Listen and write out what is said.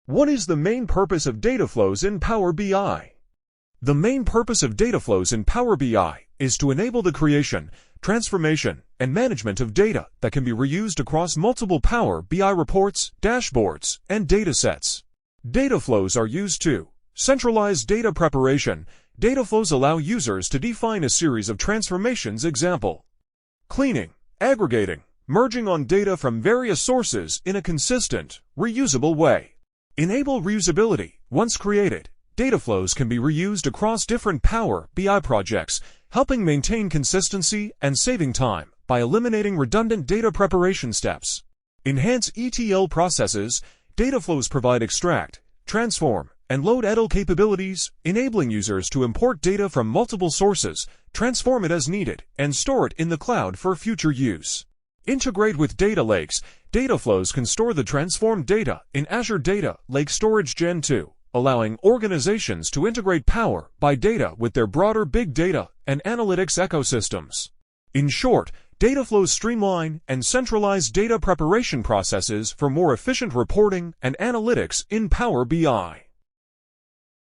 What is the main purpose of data flows in Power BI? The main purpose of data flows in Power BI is to enable the creation, transformation, and management of data that can be reused across multiple Power BI reports, dashboards, and datasets. Data flows are used to centralize data preparation. Data flows allow users to define a series of transformations. Example: cleaning, aggregating, merging on data from various sources in a consistent, reusable way. Enable reusability. Once created, data flows can be reused across different Power BI projects, helping maintain consistency and saving time by eliminating redundant data preparation steps. Enhance ETL processes. Data flows provide extract, transform, and load ETL capabilities, enabling users to import data from multiple sources, transform it as needed, and store it in the cloud for future use. Integrate with data lakes. Data flows can store the transformed data in Azure Data Lake Storage Gen 2, allowing organizations to integrate Power BI data with their broader big data and analytics ecosystems. In short, data flows streamline and centralize data preparation processes for more efficient reporting and analytics in Power BI.